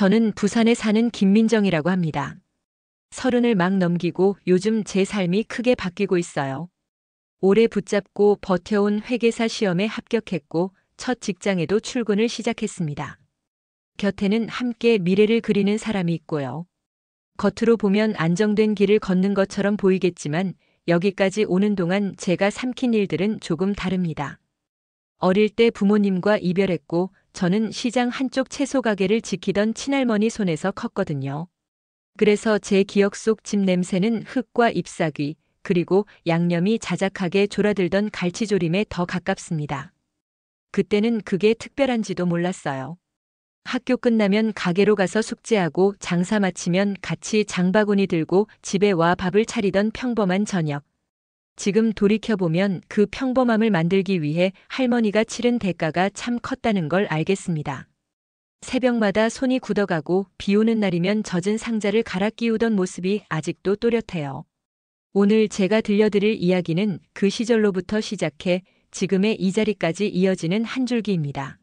저는 부산에 사는 김민정이라고 합니다. 30을 막 넘기고 요즘 제 삶이 크게 바뀌고 있어요. 오래 붙잡고 버텨온 회계사 시험에 합격했고 첫 직장에도 출근을 시작했습니다. 곁에는 함께 미래를 그리는 사람이 있고요. 겉으로 보면 안정된 길을 걷는 것처럼 보이겠지만 여기까지 오는 동안 제가 삼킨 일들은 조금 다릅니다. 어릴 때 부모님과 이별했고 저는 시장 한쪽 채소 가게를 지키던 친할머니 손에서 컸거든요. 그래서 제 기억 속 집 냄새는 흙과 잎사귀, 그리고 양념이 자작하게 졸아들던 갈치조림에 더 가깝습니다. 그때는 그게 특별한지도 몰랐어요. 학교 끝나면 가게로 가서 숙제하고 장사 마치면 같이 장바구니 들고 집에 와 밥을 차리던 평범한 저녁. 지금 돌이켜보면 그 평범함을 만들기 위해 할머니가 치른 대가가 참 컸다는 걸 알겠습니다. 새벽마다 손이 굳어가고 비 오는 날이면 젖은 상자를 갈아 끼우던 모습이 아직도 또렷해요. 오늘 제가 들려드릴 이야기는 그 시절로부터 시작해 지금의 이 자리까지 이어지는 한 줄기입니다.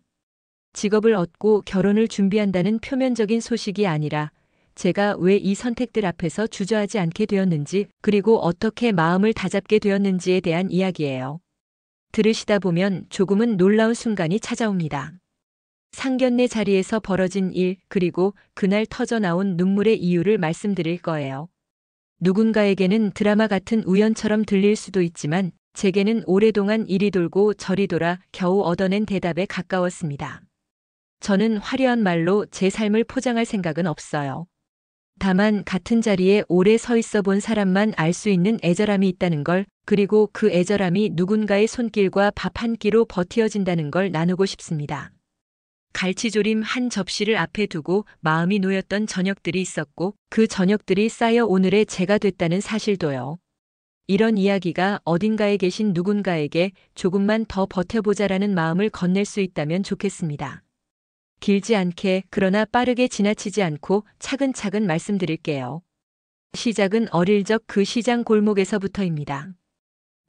직업을 얻고 결혼을 준비한다는 표면적인 소식이 아니라 제가 왜 이 선택들 앞에서 주저하지 않게 되었는지, 그리고 어떻게 마음을 다잡게 되었는지에 대한 이야기예요. 들으시다 보면 조금은 놀라운 순간이 찾아옵니다. 상견례 자리에서 벌어진 일, 그리고 그날 터져나온 눈물의 이유를 말씀드릴 거예요. 누군가에게는 드라마 같은 우연처럼 들릴 수도 있지만 제게는 오랫동안 이리 돌고 저리 돌아 겨우 얻어낸 대답에 가까웠습니다. 저는 화려한 말로 제 삶을 포장할 생각은 없어요. 다만 같은 자리에 오래 서 있어 본 사람만 알 수 있는 애절함이 있다는 걸, 그리고 그 애절함이 누군가의 손길과 밥 한 끼로 버티어진다는 걸 나누고 싶습니다. 갈치조림 한 접시를 앞에 두고 마음이 놓였던 저녁들이 있었고 그 저녁들이 쌓여 오늘의 제가 됐다는 사실도요. 이런 이야기가 어딘가에 계신 누군가에게 조금만 더 버텨보자라는 마음을 건넬 수 있다면 좋겠습니다. 길지 않게, 그러나 빠르게 지나치지 않고 차근차근 말씀드릴게요. 시작은 어릴 적 그 시장 골목에서부터입니다.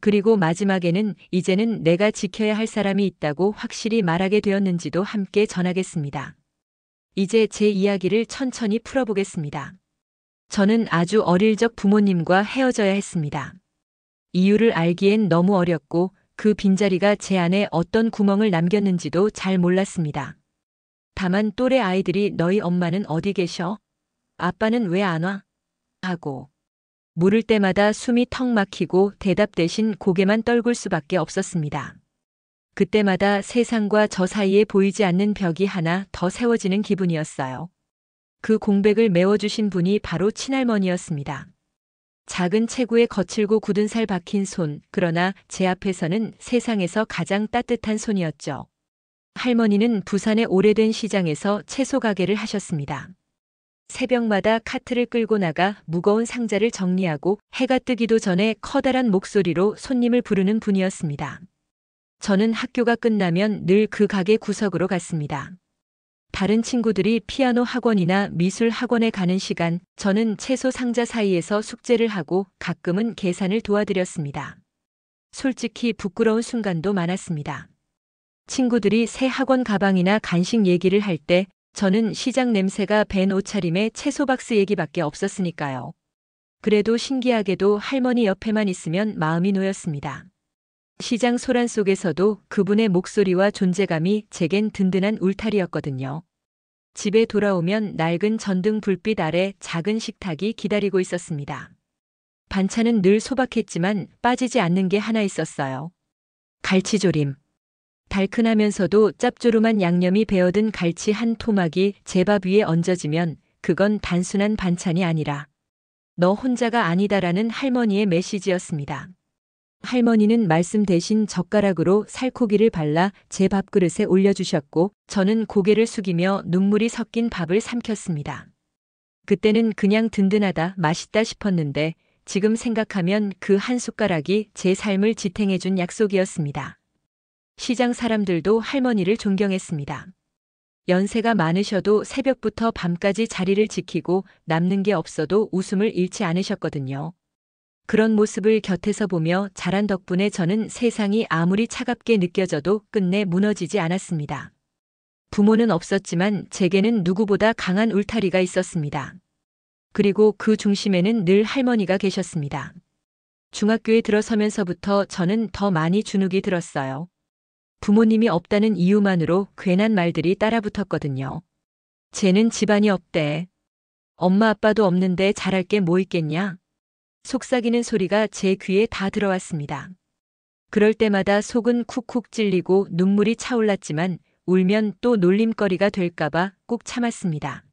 그리고 마지막에는 이제는 내가 지켜야 할 사람이 있다고 확실히 말하게 되었는지도 함께 전하겠습니다. 이제 제 이야기를 천천히 풀어보겠습니다. 저는 아주 어릴 적 부모님과 헤어져야 했습니다. 이유를 알기엔 너무 어렸고 그 빈자리가 제 안에 어떤 구멍을 남겼는지도 잘 몰랐습니다. 다만 또래 아이들이 너희 엄마는 어디 계셔? 아빠는 왜 안 와? 하고 물을 때마다 숨이 턱 막히고 대답 대신 고개만 떨굴 수밖에 없었습니다. 그때마다 세상과 저 사이에 보이지 않는 벽이 하나 더 세워지는 기분이었어요. 그 공백을 메워주신 분이 바로 친할머니였습니다. 작은 체구에 거칠고 굳은 살 박힌 손, 그러나 제 앞에서는 세상에서 가장 따뜻한 손이었죠. 할머니는 부산의 오래된 시장에서 채소 가게를 하셨습니다. 새벽마다 카트를 끌고 나가 무거운 상자를 정리하고 해가 뜨기도 전에 커다란 목소리로 손님을 부르는 분이었습니다. 저는 학교가 끝나면 늘 그 가게 구석으로 갔습니다. 다른 친구들이 피아노 학원이나 미술 학원에 가는 시간, 저는 채소 상자 사이에서 숙제를 하고 가끔은 계산을 도와드렸습니다. 솔직히 부끄러운 순간도 많았습니다. 친구들이 새 학원 가방이나 간식 얘기를 할 때 저는 시장 냄새가 밴 옷차림에 채소 박스 얘기밖에 없었으니까요. 그래도 신기하게도 할머니 옆에만 있으면 마음이 놓였습니다. 시장 소란 속에서도 그분의 목소리와 존재감이 제겐 든든한 울타리였거든요. 집에 돌아오면 낡은 전등 불빛 아래 작은 식탁이 기다리고 있었습니다. 반찬은 늘 소박했지만 빠지지 않는 게 하나 있었어요. 갈치조림. 달큰하면서도 짭조름한 양념이 배어든 갈치 한 토막이 제 밥 위에 얹어지면 그건 단순한 반찬이 아니라 너 혼자가 아니다라는 할머니의 메시지였습니다. 할머니는 말씀 대신 젓가락으로 살코기를 발라 제 밥그릇에 올려주셨고 저는 고개를 숙이며 눈물이 섞인 밥을 삼켰습니다. 그때는 그냥 든든하다, 맛있다 싶었는데 지금 생각하면 그 한 숟가락이 제 삶을 지탱해준 약속이었습니다. 시장 사람들도 할머니를 존경했습니다. 연세가 많으셔도 새벽부터 밤까지 자리를 지키고 남는 게 없어도 웃음을 잃지 않으셨거든요. 그런 모습을 곁에서 보며 자란 덕분에 저는 세상이 아무리 차갑게 느껴져도 끝내 무너지지 않았습니다. 부모는 없었지만 제게는 누구보다 강한 울타리가 있었습니다. 그리고 그 중심에는 늘 할머니가 계셨습니다. 중학교에 들어서면서부터 저는 더 많이 주눅이 들었어요. 부모님이 없다는 이유만으로 괜한 말들이 따라붙었거든요. 쟤는 집안이 없대. 엄마 아빠도 없는데 잘할 게 뭐 있겠냐? 속삭이는 소리가 제 귀에 다 들어왔습니다. 그럴 때마다 속은 쿡쿡 찔리고 눈물이 차올랐지만 울면 또 놀림거리가 될까봐 꾹 참았습니다.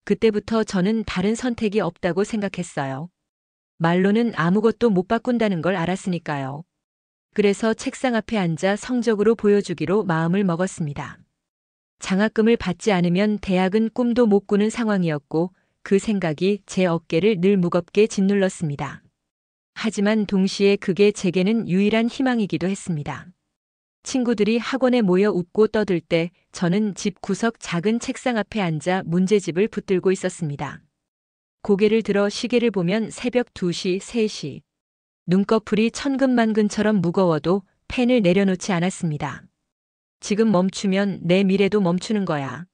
그때부터 저는 다른 선택이 없다고 생각했어요. 말로는 아무것도 못 바꾼다는 걸 알았으니까요. 그래서 책상 앞에 앉아 성적으로 보여주기로 마음을 먹었습니다. 장학금을 받지 않으면 대학은 꿈도 못 꾸는 상황이었고 그 생각이 제 어깨를 늘 무겁게 짓눌렀습니다. 하지만 동시에 그게 제게는 유일한 희망이기도 했습니다. 친구들이 학원에 모여 웃고 떠들 때 저는 집 구석 작은 책상 앞에 앉아 문제집을 붙들고 있었습니다. 고개를 들어 시계를 보면 새벽 2시, 3시. 눈꺼풀이 천근만근처럼 무거워도 펜을 내려놓지 않았습니다. 지금 멈추면 내 미래도 멈추는 거야.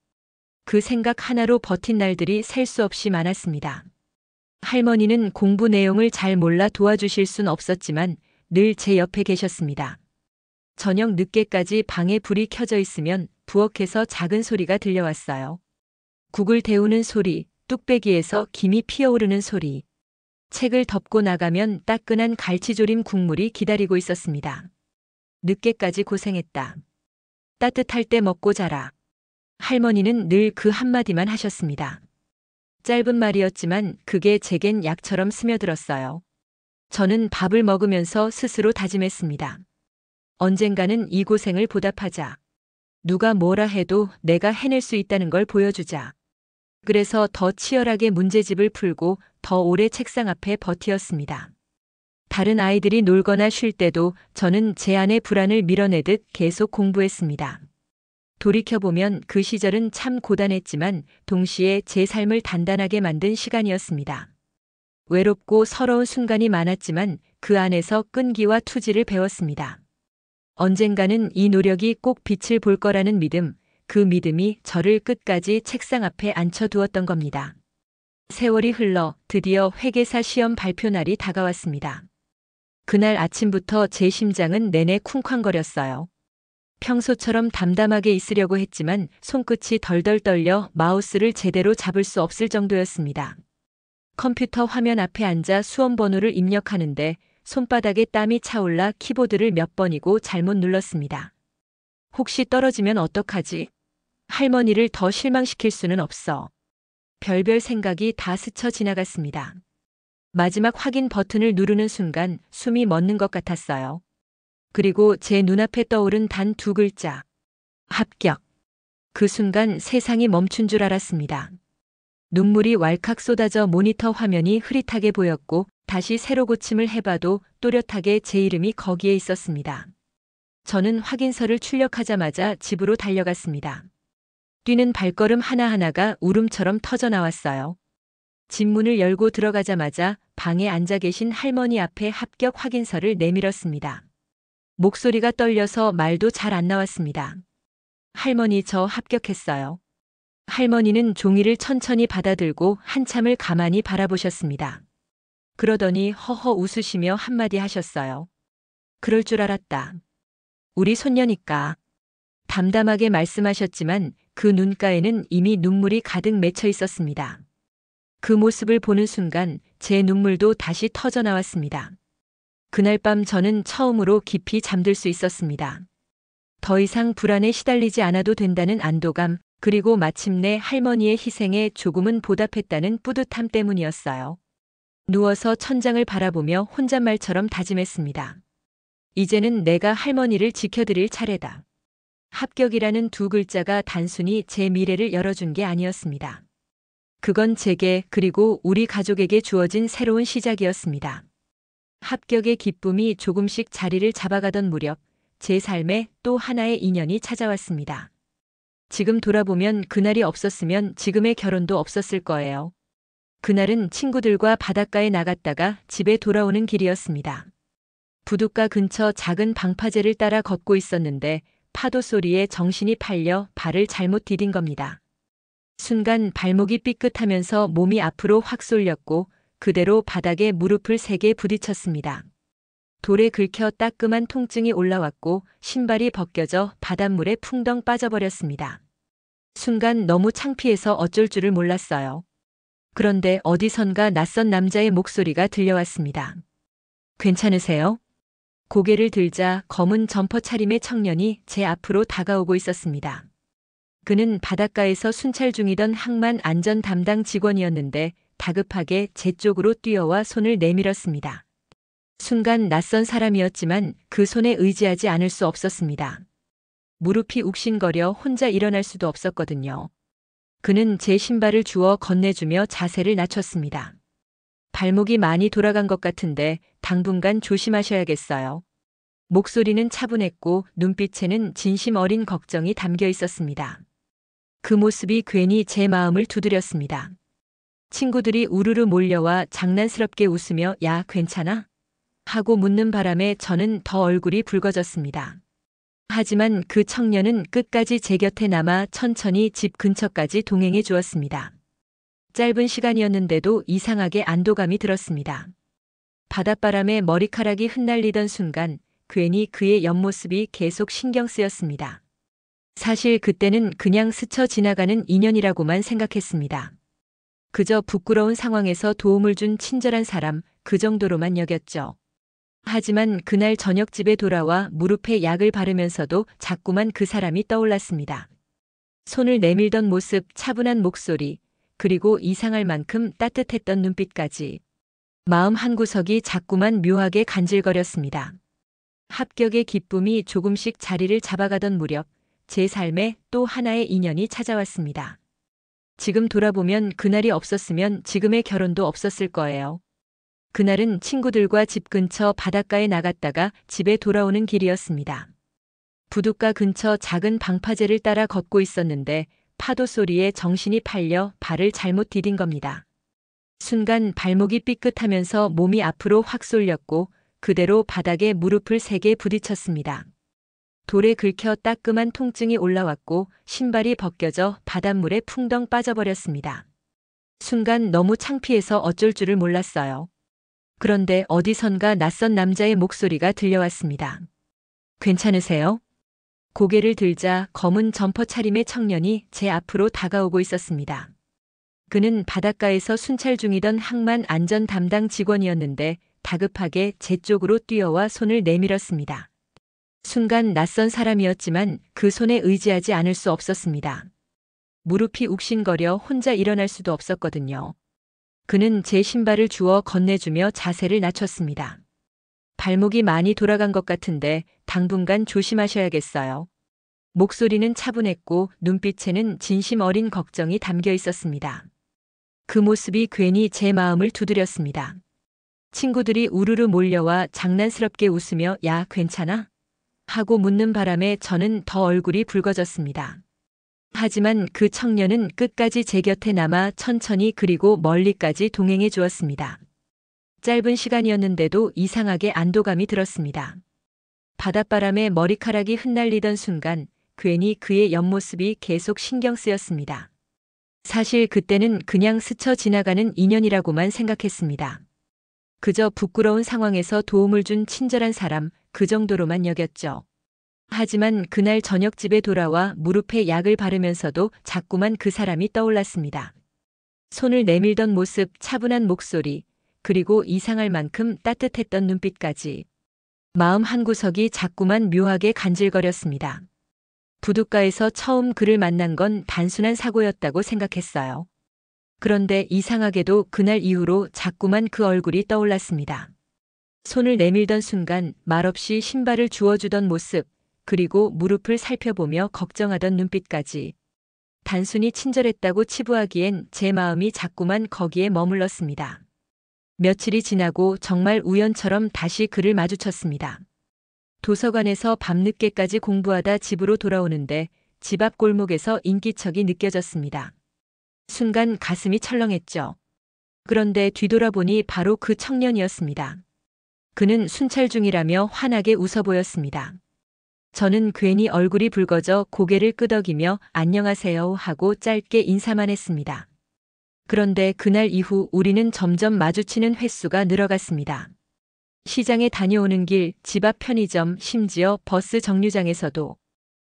그 생각 하나로 버틴 날들이 셀 수 없이 많았습니다. 할머니는 공부 내용을 잘 몰라 도와주실 순 없었지만 늘 제 옆에 계셨습니다. 저녁 늦게까지 방에 불이 켜져 있으면 부엌에서 작은 소리가 들려왔어요. 국을 데우는 소리, 뚝배기에서 김이 피어오르는 소리. 책을 덮고 나가면 따끈한 갈치조림 국물이 기다리고 있었습니다. 늦게까지 고생했다. 따뜻할 때 먹고 자라. 할머니는 늘 그 한마디만 하셨습니다. 짧은 말이었지만 그게 제겐 약처럼 스며들었어요. 저는 밥을 먹으면서 스스로 다짐했습니다. 언젠가는 이 고생을 보답하자. 누가 뭐라 해도 내가 해낼 수 있다는 걸 보여주자. 그래서 더 치열하게 문제집을 풀고 더 오래 책상 앞에 버티었습니다. 다른 아이들이 놀거나 쉴 때도 저는 제 안의 불안을 밀어내듯 계속 공부했습니다. 돌이켜보면 그 시절은 참 고단했지만 동시에 제 삶을 단단하게 만든 시간이었습니다. 외롭고 서러운 순간이 많았지만 그 안에서 끈기와 투지를 배웠습니다. 언젠가는 이 노력이 꼭 빛을 볼 거라는 믿음, 그 믿음이 저를 끝까지 책상 앞에 앉혀두었던 겁니다. 세월이 흘러 드디어 회계사 시험 발표 날이 다가왔습니다. 그날 아침부터 제 심장은 내내 쿵쾅거렸어요. 평소처럼 담담하게 있으려고 했지만 손끝이 덜덜 떨려 마우스를 제대로 잡을 수 없을 정도였습니다. 컴퓨터 화면 앞에 앉아 수험 번호를 입력하는데 손바닥에 땀이 차올라 키보드를 몇 번이고 잘못 눌렀습니다. 혹시 떨어지면 어떡하지? 할머니를 더 실망시킬 수는 없어. 별별 생각이 다 스쳐 지나갔습니다. 마지막 확인 버튼을 누르는 순간 숨이 멎는 것 같았어요. 그리고 제 눈앞에 떠오른 단 2글자. 합격. 그 순간 세상이 멈춘 줄 알았습니다. 눈물이 왈칵 쏟아져 모니터 화면이 흐릿하게 보였고 다시 새로 고침을 해봐도 또렷하게 제 이름이 거기에 있었습니다. 저는 확인서를 출력하자마자 집으로 달려갔습니다. 뛰는 발걸음 하나하나가 울음처럼 터져 나왔어요. 집 문을 열고 들어가자마자 방에 앉아 계신 할머니 앞에 합격 확인서를 내밀었습니다. 목소리가 떨려서 말도 잘 안 나왔습니다. 할머니, 저 합격했어요. 할머니는 종이를 천천히 받아들고 한참을 가만히 바라보셨습니다. 그러더니 허허 웃으시며 한마디 하셨어요. 그럴 줄 알았다. 우리 손녀니까. 담담하게 말씀하셨지만 그 눈가에는 이미 눈물이 가득 맺혀 있었습니다. 그 모습을 보는 순간 제 눈물도 다시 터져 나왔습니다. 그날 밤 저는 처음으로 깊이 잠들 수 있었습니다. 더 이상 불안에 시달리지 않아도 된다는 안도감, 그리고 마침내 할머니의 희생에 조금은 보답했다는 뿌듯함 때문이었어요. 누워서 천장을 바라보며 혼잣말처럼 다짐했습니다. 이제는 내가 할머니를 지켜드릴 차례다. 합격이라는 2글자가 단순히 제 미래를 열어준 게 아니었습니다. 그건 제게 그리고 우리 가족에게 주어진 새로운 시작이었습니다. 합격의 기쁨이 조금씩 자리를 잡아가던 무렵 제 삶에 또 하나의 인연이 찾아왔습니다. 지금 돌아보면 그날이 없었으면 지금의 결혼도 없었을 거예요. 그날은 친구들과 바닷가에 나갔다가 집에 돌아오는 길이었습니다. 부둣가 근처 작은 방파제를 따라 걷고 있었는데 파도 소리에 정신이 팔려 발을 잘못 디딘 겁니다. 순간 발목이 삐끗하면서 몸이 앞으로 확 쏠렸고 그대로 바닥에 무릎을 세게 부딪혔습니다. 돌에 긁혀 따끔한 통증이 올라왔고 신발이 벗겨져 바닷물에 풍덩 빠져버렸습니다. 순간 너무 창피해서 어쩔 줄을 몰랐어요. 그런데 어디선가 낯선 남자의 목소리가 들려왔습니다. 괜찮으세요? 고개를 들자 검은 점퍼 차림의 청년이 제 앞으로 다가오고 있었습니다. 그는 바닷가에서 순찰 중이던 항만 안전 담당 직원이었는데 다급하게 제 쪽으로 뛰어와 손을 내밀었습니다. 순간 낯선 사람이었지만 그 손에 의지하지 않을 수 없었습니다. 무릎이 욱신거려 혼자 일어날 수도 없었거든요. 그는 제 신발을 주워 건네주며 자세를 낮췄습니다. 발목이 많이 돌아간 것 같은데 당분간 조심하셔야겠어요. 목소리는 차분했고 눈빛에는 진심 어린 걱정이 담겨 있었습니다. 그 모습이 괜히 제 마음을 두드렸습니다. 친구들이 우르르 몰려와 장난스럽게 웃으며 야, 괜찮아? 하고 묻는 바람에 저는 더 얼굴이 붉어졌습니다. 하지만 그 청년은 끝까지 제 곁에 남아 천천히 집 근처까지 동행해 주었습니다. 짧은 시간이었는데도 이상하게 안도감이 들었습니다. 바닷바람에 머리카락이 흩날리던 순간 괜히 그의 옆모습이 계속 신경 쓰였습니다. 사실 그때는 그냥 스쳐 지나가는 인연이라고만 생각했습니다. 그저 부끄러운 상황에서 도움을 준 친절한 사람, 그 정도로만 여겼죠. 하지만 그날 저녁 집에 돌아와 무릎에 약을 바르면서도 자꾸만 그 사람이 떠올랐습니다. 손을 내밀던 모습, 차분한 목소리, 그리고 이상할 만큼 따뜻했던 눈빛까지. 마음 한구석이 자꾸만 묘하게 간질거렸습니다. 합격의 기쁨이 조금씩 자리를 잡아가던 무렵 제 삶에 또 하나의 인연이 찾아왔습니다. 지금 돌아보면 그날이 없었으면 지금의 결혼도 없었을 거예요. 그날은 친구들과 집 근처 바닷가에 나갔다가 집에 돌아오는 길이었습니다. 부둣가 근처 작은 방파제를 따라 걷고 있었는데 파도 소리에 정신이 팔려 발을 잘못 디딘 겁니다. 순간 발목이 삐끗하면서 몸이 앞으로 확 쏠렸고 그대로 바닥에 무릎을 세게 부딪혔습니다. 돌에 긁혀 따끔한 통증이 올라왔고 신발이 벗겨져 바닷물에 풍덩 빠져버렸습니다. 순간 너무 창피해서 어쩔 줄을 몰랐어요. 그런데 어디선가 낯선 남자의 목소리가 들려왔습니다. 괜찮으세요? 고개를 들자 검은 점퍼 차림의 청년이 제 앞으로 다가오고 있었습니다. 그는 바닷가에서 순찰 중이던 항만 안전 담당 직원이었는데 다급하게 제 쪽으로 뛰어와 손을 내밀었습니다. 순간 낯선 사람이었지만 그 손에 의지하지 않을 수 없었습니다. 무릎이 욱신거려 혼자 일어날 수도 없었거든요. 그는 제 신발을 주워 건네주며 자세를 낮췄습니다. 발목이 많이 돌아간 것 같은데 당분간 조심하셔야겠어요. 목소리는 차분했고 눈빛에는 진심 어린 걱정이 담겨 있었습니다. 그 모습이 괜히 제 마음을 두드렸습니다. 친구들이 우르르 몰려와 장난스럽게 웃으며 야, 괜찮아? 하고 묻는 바람에 저는 더 얼굴이 붉어졌습니다. 하지만 그 청년은 끝까지 제 곁에 남아 천천히 그리고 멀리까지 동행해 주었습니다. 짧은 시간이었는데도 이상하게 안도감이 들었습니다. 바닷바람에 머리카락이 흩날리던 순간 괜히 그의 옆모습이 계속 신경 쓰였습니다. 사실 그때는 그냥 스쳐 지나가는 인연이라고만 생각했습니다. 그저 부끄러운 상황에서 도움을 준 친절한 사람, 그 정도로만 여겼죠. 하지만 그날 저녁 집에 돌아와 무릎에 약을 바르면서도 자꾸만 그 사람이 떠올랐습니다. 손을 내밀던 모습, 차분한 목소리, 그리고 이상할 만큼 따뜻했던 눈빛까지. 마음 한구석이 자꾸만 묘하게 간질거렸습니다. 부둣가에서 처음 그를 만난 건 단순한 사고였다고 생각했어요. 그런데 이상하게도 그날 이후로 자꾸만 그 얼굴이 떠올랐습니다. 손을 내밀던 순간 말없이 신발을 주워주던 모습, 그리고 무릎을 살펴보며 걱정하던 눈빛까지. 단순히 친절했다고 치부하기엔 제 마음이 자꾸만 거기에 머물렀습니다. 며칠이 지나고 정말 우연처럼 다시 그를 마주쳤습니다. 도서관에서 밤늦게까지 공부하다 집으로 돌아오는데 집 앞 골목에서 인기척이 느껴졌습니다. 순간 가슴이 철렁했죠. 그런데 뒤돌아보니 바로 그 청년이었습니다. 그는 순찰 중이라며 환하게 웃어 보였습니다. 저는 괜히 얼굴이 붉어져 고개를 끄덕이며 안녕하세요 하고 짧게 인사만 했습니다. 그런데 그날 이후 우리는 점점 마주치는 횟수가 늘어갔습니다. 시장에 다녀오는 길, 집 앞 편의점, 심지어 버스 정류장에서도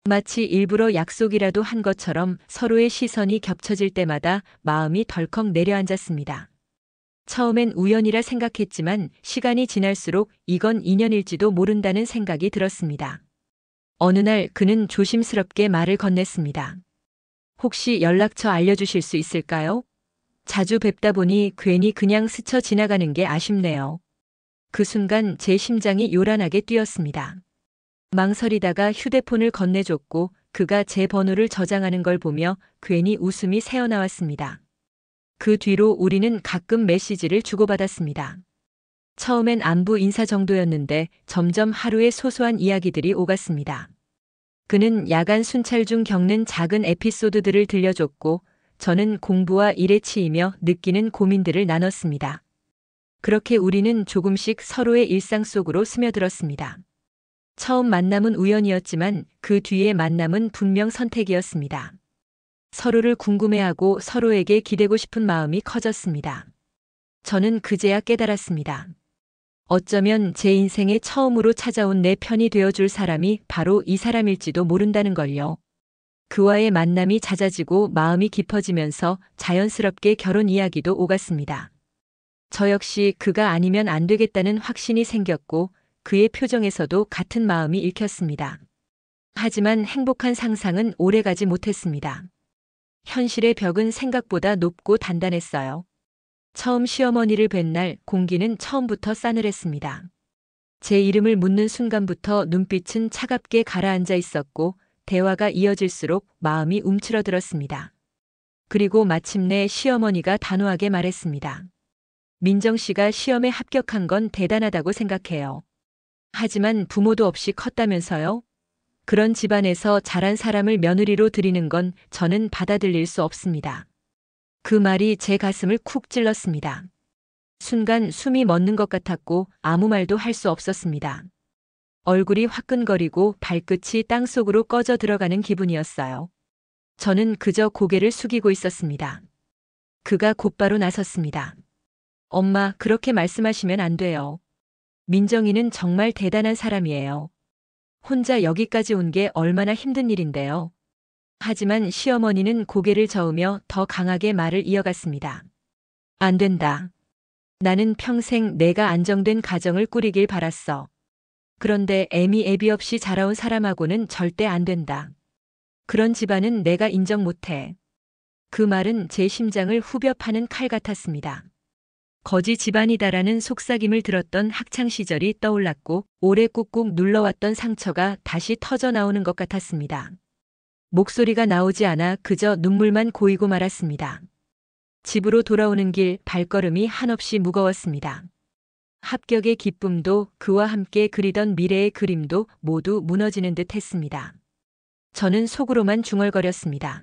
마치 일부러 약속이라도 한 것처럼 서로의 시선이 겹쳐질 때마다 마음이 덜컥 내려앉았습니다. 처음엔 우연이라 생각했지만 시간이 지날수록 이건 인연일지도 모른다는 생각이 들었습니다. 어느 날 그는 조심스럽게 말을 건넸습니다. 혹시 연락처 알려주실 수 있을까요? 자주 뵙다 보니 괜히 그냥 스쳐 지나가는 게 아쉽네요. 그 순간 제 심장이 요란하게 뛰었습니다. 망설이다가 휴대폰을 건네줬고 그가 제 번호를 저장하는 걸 보며 괜히 웃음이 새어나왔습니다. 그 뒤로 우리는 가끔 메시지를 주고받았습니다. 처음엔 안부 인사 정도였는데 점점 하루의 소소한 이야기들이 오갔습니다. 그는 야간 순찰 중 겪는 작은 에피소드들을 들려줬고 저는 공부와 일에 치이며 느끼는 고민들을 나눴습니다. 그렇게 우리는 조금씩 서로의 일상 속으로 스며들었습니다. 처음 만남은 우연이었지만 그 뒤의 만남은 분명 선택이었습니다. 서로를 궁금해하고 서로에게 기대고 싶은 마음이 커졌습니다. 저는 그제야 깨달았습니다. 어쩌면 제 인생에 처음으로 찾아온 내 편이 되어줄 사람이 바로 이 사람일지도 모른다는 걸요. 그와의 만남이 잦아지고 마음이 깊어지면서 자연스럽게 결혼 이야기도 오갔습니다. 저 역시 그가 아니면 안 되겠다는 확신이 생겼고 그의 표정에서도 같은 마음이 읽혔습니다. 하지만 행복한 상상은 오래가지 못했습니다. 현실의 벽은 생각보다 높고 단단했어요. 처음 시어머니를 뵌 날 공기는 처음부터 싸늘했습니다. 제 이름을 묻는 순간부터 눈빛은 차갑게 가라앉아 있었고 대화가 이어질수록 마음이 움츠러들었습니다. 그리고 마침내 시어머니가 단호하게 말했습니다. 민정 씨가 시험에 합격한 건 대단하다고 생각해요. 하지만 부모도 없이 컸다면서요? 그런 집안에서 자란 사람을 며느리로 들이는 건 저는 받아들일 수 없습니다. 그 말이 제 가슴을 쿡 찔렀습니다. 순간 숨이 멎는 것 같았고 아무 말도 할 수 없었습니다. 얼굴이 화끈거리고 발끝이 땅속으로 꺼져 들어가는 기분이었어요. 저는 그저 고개를 숙이고 있었습니다. 그가 곧바로 나섰습니다. 엄마, 그렇게 말씀하시면 안 돼요. 민정이는 정말 대단한 사람이에요. 혼자 여기까지 온 게 얼마나 힘든 일인데요. 하지만 시어머니는 고개를 저으며 더 강하게 말을 이어갔습니다. 안 된다. 나는 평생 내가 안정된 가정을 꾸리길 바랐어. 그런데 애미 애비 없이 자라온 사람하고는 절대 안 된다. 그런 집안은 내가 인정 못해. 그 말은 제 심장을 후벼 파는 칼 같았습니다. 거지 집안이다라는 속삭임을 들었던 학창시절이 떠올랐고 오래 꾹꾹 눌러왔던 상처가 다시 터져 나오는 것 같았습니다. 목소리가 나오지 않아 그저 눈물만 고이고 말았습니다. 집으로 돌아오는 길 발걸음이 한없이 무거웠습니다. 합격의 기쁨도 그와 함께 그리던 미래의 그림도 모두 무너지는 듯 했습니다. 저는 속으로만 중얼거렸습니다.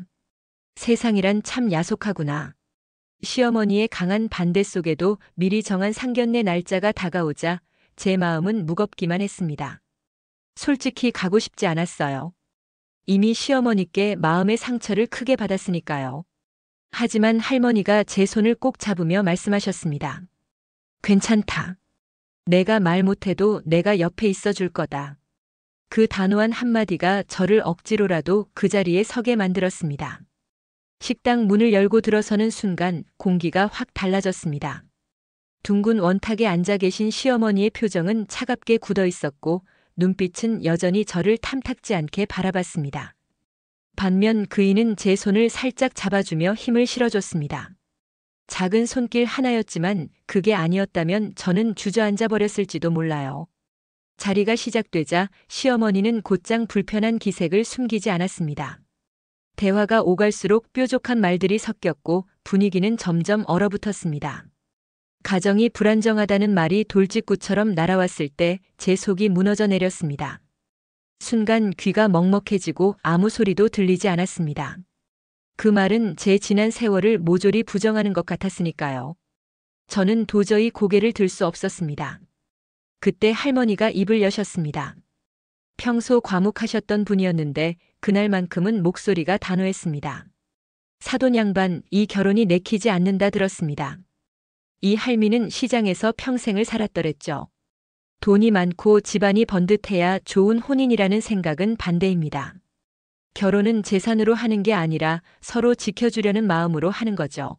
세상이란 참 야속하구나. 시어머니의 강한 반대 속에도 미리 정한 상견례 날짜가 다가오자 제 마음은 무겁기만 했습니다. 솔직히 가고 싶지 않았어요. 이미 시어머니께 마음의 상처를 크게 받았으니까요. 하지만 할머니가 제 손을 꼭 잡으며 말씀하셨습니다. 괜찮다. 내가 말 못해도 내가 옆에 있어 줄 거다. 그 단호한 한마디가 저를 억지로라도 그 자리에 서게 만들었습니다. 식당 문을 열고 들어서는 순간 공기가 확 달라졌습니다. 둥근 원탁에 앉아 계신 시어머니의 표정은 차갑게 굳어 있었고 눈빛은 여전히 저를 탐탁지 않게 바라봤습니다. 반면 그이는 제 손을 살짝 잡아주며 힘을 실어줬습니다. 작은 손길 하나였지만 그게 아니었다면 저는 주저앉아 버렸을지도 몰라요. 자리가 시작되자 시어머니는 곧장 불편한 기색을 숨기지 않았습니다. 대화가 오갈수록 뾰족한 말들이 섞였고 분위기는 점점 얼어붙었습니다. 가정이 불안정하다는 말이 돌직구처럼 날아왔을 때 제 속이 무너져 내렸습니다. 순간 귀가 먹먹해지고 아무 소리도 들리지 않았습니다. 그 말은 제 지난 세월을 모조리 부정하는 것 같았으니까요. 저는 도저히 고개를 들 수 없었습니다. 그때 할머니가 입을 여셨습니다. 평소 과묵하셨던 분이었는데 그날만큼은 목소리가 단호했습니다. 사돈 양반, 이 결혼이 내키지 않는다 들었습니다. 이 할미는 시장에서 평생을 살았더랬죠. 돈이 많고 집안이 번듯해야 좋은 혼인이라는 생각은 반대입니다. 결혼은 재산으로 하는 게 아니라 서로 지켜주려는 마음으로 하는 거죠.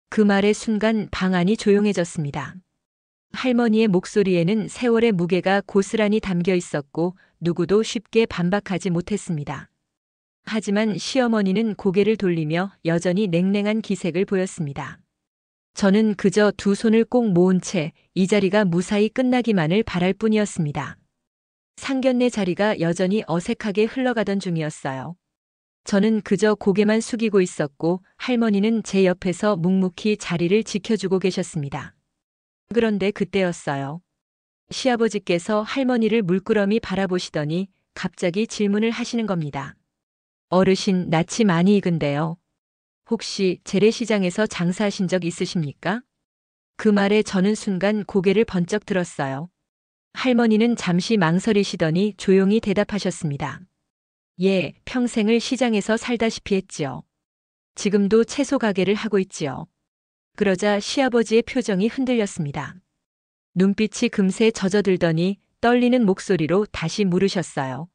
그 말의 순간 방 안이 조용해졌습니다. 할머니의 목소리에는 세월의 무게가 고스란히 담겨 있었고 누구도 쉽게 반박하지 못했습니다. 하지만 시어머니는 고개를 돌리며 여전히 냉랭한 기색을 보였습니다. 저는 그저 두 손을 꼭 모은 채 이 자리가 무사히 끝나기만을 바랄 뿐이었습니다. 상견례 자리가 여전히 어색하게 흘러가던 중이었어요. 저는 그저 고개만 숙이고 있었고 할머니는 제 옆에서 묵묵히 자리를 지켜주고 계셨습니다. 그런데 그때였어요. 시아버지께서 할머니를 물끄러미 바라보시더니 갑자기 질문을 하시는 겁니다. 어르신, 낯이 많이 익은데요. 혹시 재래시장에서 장사하신 적 있으십니까? 그 말에 저는 순간 고개를 번쩍 들었어요. 할머니는 잠시 망설이시더니 조용히 대답하셨습니다. 예, 평생을 시장에서 살다시피 했지요. 지금도 채소 가게를 하고 있지요. 그러자 시아버지의 표정이 흔들렸습니다. 눈빛이 금세 젖어들더니 떨리는 목소리로 다시 물으셨어요.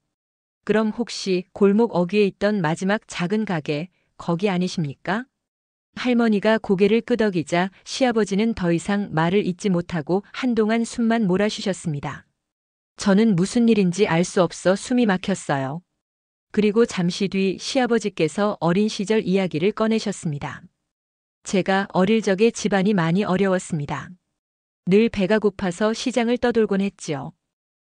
그럼 혹시 골목 어귀에 있던 마지막 작은 가게, 거기 아니십니까? 할머니가 고개를 끄덕이자 시아버지는 더 이상 말을 잇지 못하고 한동안 숨만 몰아쉬셨습니다. 저는 무슨 일인지 알 수 없어 숨이 막혔어요. 그리고 잠시 뒤 시아버지께서 어린 시절 이야기를 꺼내셨습니다. 제가 어릴 적에 집안이 많이 어려웠습니다. 늘 배가 고파서 시장을 떠돌곤 했지요.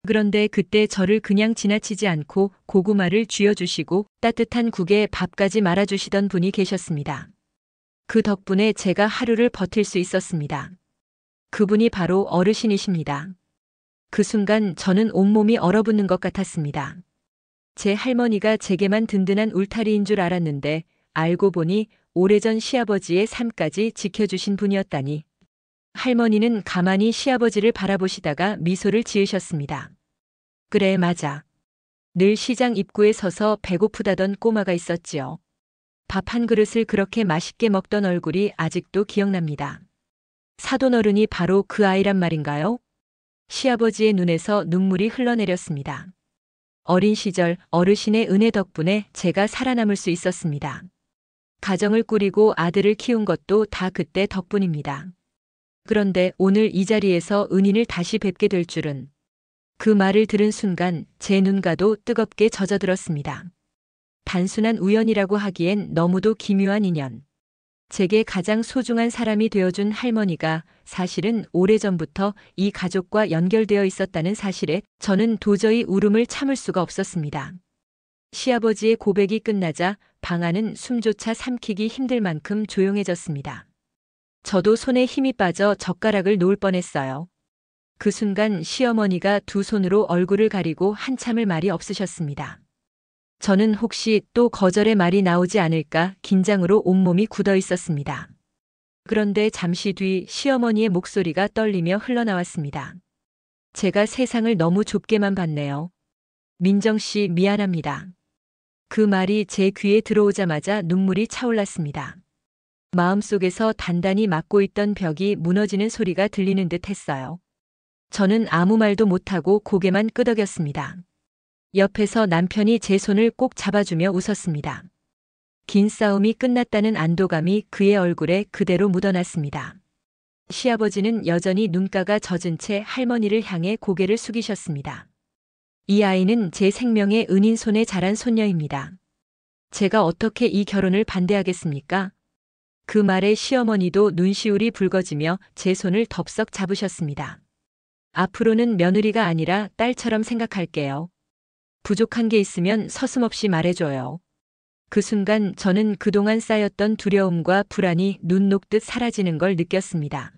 그런데 그때 저를 그냥 지나치지 않고 고구마를 쥐어주시고 따뜻한 국에 밥까지 말아주시던 분이 계셨습니다. 그 덕분에 제가 하루를 버틸 수 있었습니다. 그분이 바로 어르신이십니다. 그 순간 저는 온몸이 얼어붙는 것 같았습니다. 제 할머니가 제게만 든든한 울타리인 줄 알았는데 알고 보니 오래전 시아버지의 삶까지 지켜주신 분이었다니. 할머니는 가만히 시아버지를 바라보시다가 미소를 지으셨습니다. 그래, 맞아. 늘 시장 입구에 서서 배고프다던 꼬마가 있었지요. 밥 한 그릇을 그렇게 맛있게 먹던 얼굴이 아직도 기억납니다. 사돈 어른이 바로 그 아이란 말인가요? 시아버지의 눈에서 눈물이 흘러내렸습니다. 어린 시절 어르신의 은혜 덕분에 제가 살아남을 수 있었습니다. 가정을 꾸리고 아들을 키운 것도 다 그때 덕분입니다. 그런데 오늘 이 자리에서 은인을 다시 뵙게 될 줄은. 그 말을 들은 순간 제 눈가도 뜨겁게 젖어들었습니다. 단순한 우연이라고 하기엔 너무도 기묘한 인연. 제게 가장 소중한 사람이 되어준 할머니가 사실은 오래전부터 이 가족과 연결되어 있었다는 사실에 저는 도저히 울음을 참을 수가 없었습니다. 시아버지의 고백이 끝나자 방 안은 숨조차 삼키기 힘들 만큼 조용해졌습니다. 저도 손에 힘이 빠져 젓가락을 놓을 뻔했어요. 그 순간 시어머니가 두 손으로 얼굴을 가리고 한참을 말이 없으셨습니다. 저는 혹시 또 거절의 말이 나오지 않을까 긴장으로 온몸이 굳어 있었습니다. 그런데 잠시 뒤 시어머니의 목소리가 떨리며 흘러나왔습니다. 제가 세상을 너무 좁게만 봤네요. 민정 씨, 미안합니다. 그 말이 제 귀에 들어오자마자 눈물이 차올랐습니다. 마음속에서 단단히 막고 있던 벽이 무너지는 소리가 들리는 듯 했어요. 저는 아무 말도 못하고 고개만 끄덕였습니다. 옆에서 남편이 제 손을 꼭 잡아주며 웃었습니다. 긴 싸움이 끝났다는 안도감이 그의 얼굴에 그대로 묻어났습니다. 시아버지는 여전히 눈가가 젖은 채 할머니를 향해 고개를 숙이셨습니다. 이 아이는 제 생명의 은인 손에 자란 손녀입니다. 제가 어떻게 이 결혼을 반대하겠습니까? 그 말에 시어머니도 눈시울이 붉어지며 제 손을 덥석 잡으셨습니다. 앞으로는 며느리가 아니라 딸처럼 생각할게요. 부족한 게 있으면 서슴없이 말해줘요. 그 순간 저는 그동안 쌓였던 두려움과 불안이 눈 녹듯 사라지는 걸 느꼈습니다.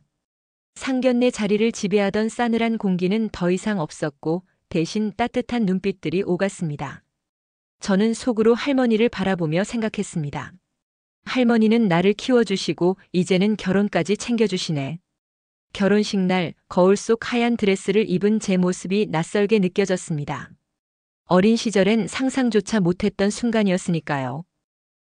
상견례 자리를 지배하던 싸늘한 공기는 더 이상 없었고 대신 따뜻한 눈빛들이 오갔습니다. 저는 속으로 할머니를 바라보며 생각했습니다. 할머니는 나를 키워주시고 이제는 결혼까지 챙겨주시네. 결혼식 날 거울 속 하얀 드레스를 입은 제 모습이 낯설게 느껴졌습니다. 어린 시절엔 상상조차 못했던 순간이었으니까요.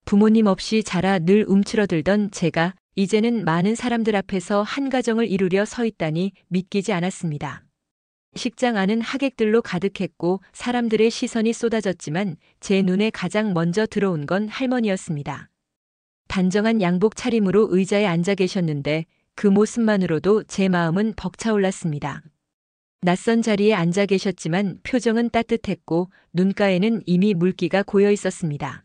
부모님 없이 자라 늘 움츠러들던 제가 이제는 많은 사람들 앞에서 한 가정을 이루려 서 있다니 믿기지 않았습니다. 식장 안은 하객들로 가득했고 사람들의 시선이 쏟아졌지만 제 눈에 가장 먼저 들어온 건 할머니였습니다. 단정한 양복 차림으로 의자에 앉아 계셨는데 그 모습만으로도 제 마음은 벅차올랐습니다. 낯선 자리에 앉아 계셨지만 표정은 따뜻했고 눈가에는 이미 물기가 고여 있었습니다.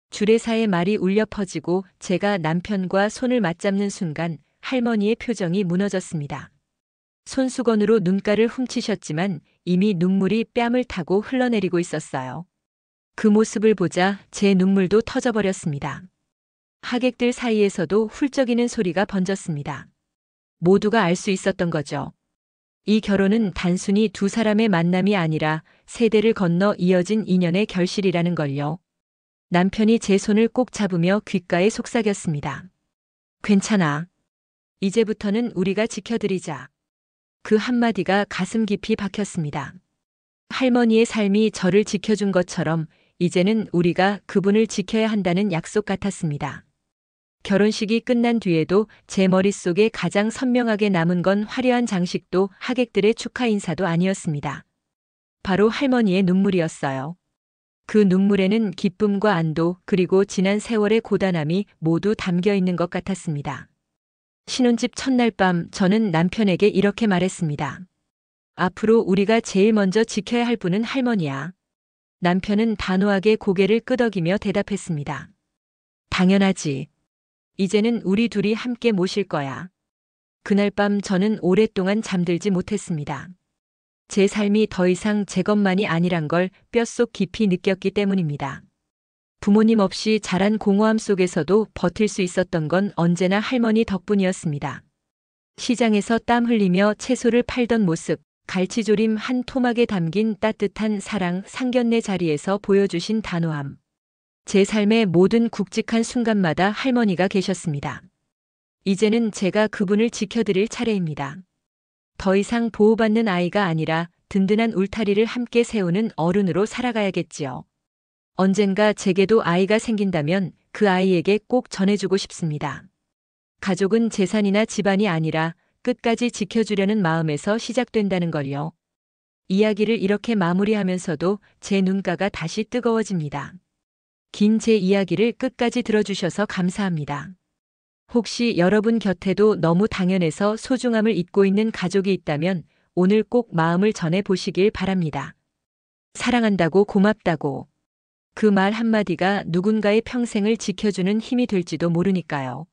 주례사의 말이 울려 퍼지고 제가 남편과 손을 맞잡는 순간 할머니의 표정이 무너졌습니다. 손수건으로 눈가를 훔치셨지만 이미 눈물이 뺨을 타고 흘러내리고 있었어요. 그 모습을 보자 제 눈물도 터져버렸습니다. 하객들 사이에서도 훌쩍이는 소리가 번졌습니다. 모두가 알 수 있었던 거죠. 이 결혼은 단순히 두 사람의 만남이 아니라 세대를 건너 이어진 인연의 결실이라는 걸요. 남편이 제 손을 꼭 잡으며 귓가에 속삭였습니다. 괜찮아. 이제부터는 우리가 지켜드리자. 그 한마디가 가슴 깊이 박혔습니다. 할머니의 삶이 저를 지켜준 것처럼 이제는 우리가 그분을 지켜야 한다는 약속 같았습니다. 결혼식이 끝난 뒤에도 제 머릿속에 가장 선명하게 남은 건 화려한 장식도 하객들의 축하 인사도 아니었습니다. 바로 할머니의 눈물이었어요. 그 눈물에는 기쁨과 안도 그리고 지난 세월의 고단함이 모두 담겨 있는 것 같았습니다. 신혼집 첫날 밤 저는 남편에게 이렇게 말했습니다. 앞으로 우리가 제일 먼저 지켜야 할 분은 할머니야. 남편은 단호하게 고개를 끄덕이며 대답했습니다. 당연하지. 이제는 우리 둘이 함께 모실 거야. 그날 밤 저는 오랫동안 잠들지 못했습니다. 제 삶이 더 이상 제 것만이 아니란 걸 뼛속 깊이 느꼈기 때문입니다. 부모님 없이 자란 공허함 속에서도 버틸 수 있었던 건 언제나 할머니 덕분이었습니다. 시장에서 땀 흘리며 채소를 팔던 모습, 갈치조림 한 토막에 담긴 따뜻한 사랑 상견례 자리에서 보여주신 단호함. 제 삶의 모든 굵직한 순간마다 할머니가 계셨습니다. 이제는 제가 그분을 지켜드릴 차례입니다. 더 이상 보호받는 아이가 아니라 든든한 울타리를 함께 세우는 어른으로 살아가야겠지요. 언젠가 제게도 아이가 생긴다면 그 아이에게 꼭 전해주고 싶습니다. 가족은 재산이나 집안이 아니라 끝까지 지켜주려는 마음에서 시작된다는 걸요. 이야기를 이렇게 마무리하면서도 제 눈가가 다시 뜨거워집니다. 긴 제 이야기를 끝까지 들어주셔서 감사합니다. 혹시 여러분 곁에도 너무 당연해서 소중함을 잊고 있는 가족이 있다면 오늘 꼭 마음을 전해 보시길 바랍니다. 사랑한다고 고맙다고. 그 말 한마디가 누군가의 평생을 지켜주는 힘이 될지도 모르니까요.